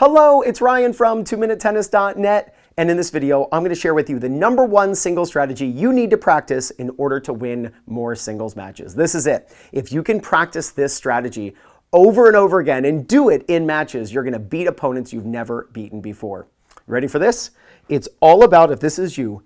Hello, it's Ryan from 2minutetennis.net, and in this video, I'm going to share with you the #1 single strategy you need to practice in order to win more singles matches. This is it. If you can practice this strategy over and over again and do it in matches, you're going to beat opponents you've never beaten before. Ready for this? It's all about, if this is you,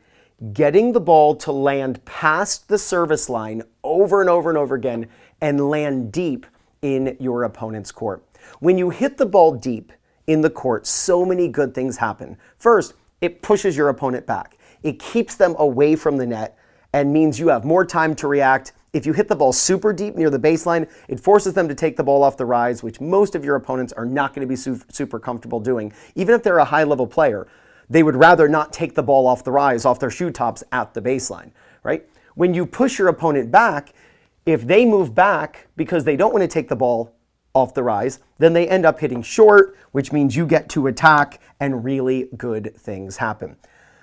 getting the ball to land past the service line over and over and over again and land deep in your opponent's court. When you hit the ball deep in the court, so many good things happen. First, it pushes your opponent back. It keeps them away from the net and means you have more time to react. If you hit the ball super deep near the baseline, it forces them to take the ball off the rise, which most of your opponents are not going to be super comfortable doing. Even if they're a high-level player, they would rather not take the ball off the rise, off their shoe tops at the baseline, right? When you push your opponent back, if they move back because they don't want to take the ball off the rise, then they end up hitting short, which means you get to attack and really good things happen.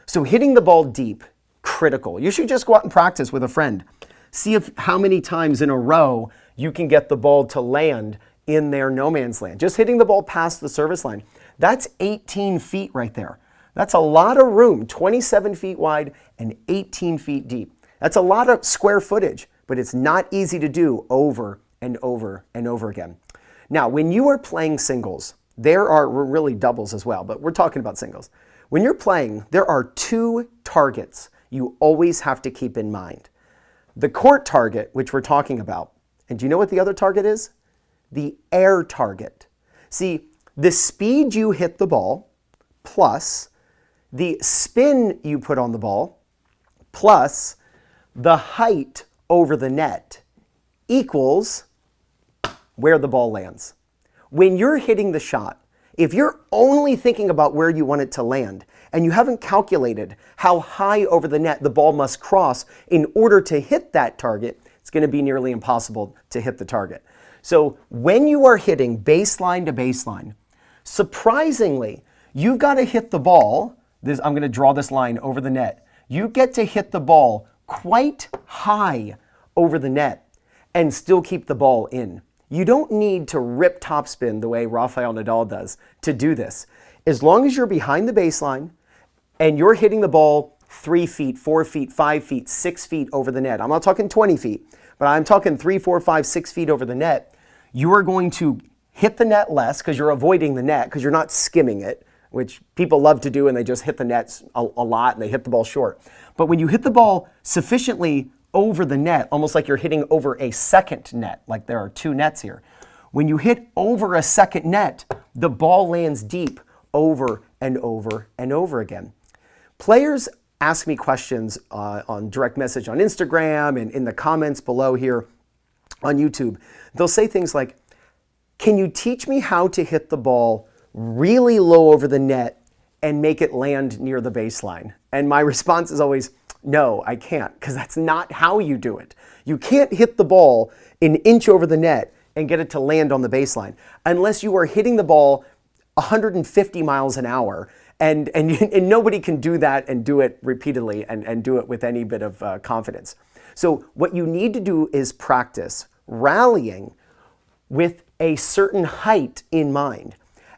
So hitting the ball deep, critical. You should just go out and practice with a friend. See how many times in a row you can get the ball to land in their no man's land. Just hitting the ball past the service line. That's 18 feet right there. That's a lot of room, 27 feet wide and 18 feet deep. That's a lot of square footage, but it's not easy to do over and over and over again. Now, when you are playing singles, there are really doubles as well, but we're talking about singles. When you're playing, there are two targets you always have to keep in mind. The court target, which we're talking about, and do you know what the other target is? The air target. See, the speed you hit the ball plus the spin you put on the ball plus the height over the net equals where the ball lands. When you're hitting the shot, if you're only thinking about where you want it to land and you haven't calculated how high over the net the ball must cross in order to hit that target, it's going to be nearly impossible to hit the target. So when you are hitting baseline to baseline, surprisingly, you've got to hit the ball. I'm going to draw this line over the net. You get to hit the ball quite high over the net and still keep the ball in. You don't need to rip topspin the way Rafael Nadal does to do this. As long as you're behind the baseline and you're hitting the ball 3 feet, 4 feet, 5 feet, 6 feet over the net. I'm not talking 20 feet, but I'm talking 3, 4, 5, 6 feet over the net. You are going to hit the net less because you're avoiding the net because you're not skimming it, which people love to do, and they just hit the nets a lot and they hit the ball short. But when you hit the ball sufficiently over the net, almost like you're hitting over a second net, like there are two nets here. When you hit over a second net, the ball lands deep over and over and over again. Players ask me questions on direct message on Instagram and in the comments below here on YouTube. They'll say things like, can you teach me how to hit the ball really low over the net and make it land near the baseline? And my response is always, no, I can't, because that's not how you do it. You can't hit the ball an inch over the net and get it to land on the baseline unless you are hitting the ball 150 miles an hour. And nobody can do that and do it repeatedly and do it with any bit of confidence. So what you need to do is practice rallying with a certain height in mind.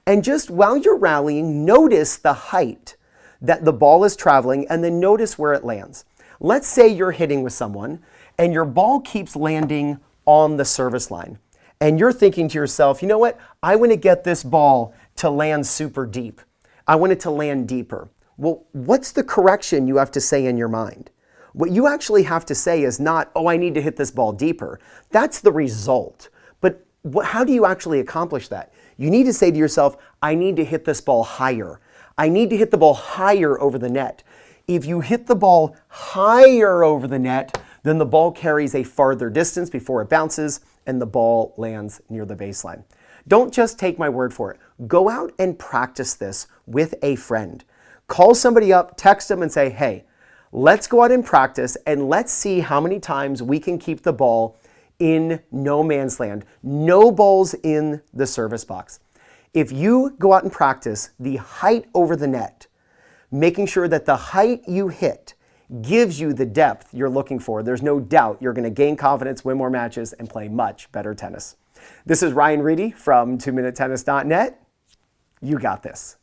And just while you're rallying, notice the height that the ball is traveling and then notice where it lands. Let's say you're hitting with someone and your ball keeps landing on the service line. And you're thinking to yourself, you know what? I want to get this ball to land super deep. I want it to land deeper. Well, what's the correction you have to say in your mind? What you actually have to say is not, oh, I need to hit this ball deeper. That's the result. But how do you actually accomplish that? You need to say to yourself, I need to hit this ball higher. I need to hit the ball higher over the net. If you hit the ball higher over the net, then the ball carries a farther distance before it bounces and the ball lands near the baseline. Don't just take my word for it. Go out and practice this with a friend. Call somebody up, text them and say, hey, let's go out and practice and let's see how many times we can keep the ball in no man's land. No balls in the service box. If you go out and practice the height over the net, making sure that the height you hit gives you the depth you're looking for, there's no doubt you're going to gain confidence, win more matches, and play much better tennis. This is Ryan Reedy from 2minutetennis.net. You got this.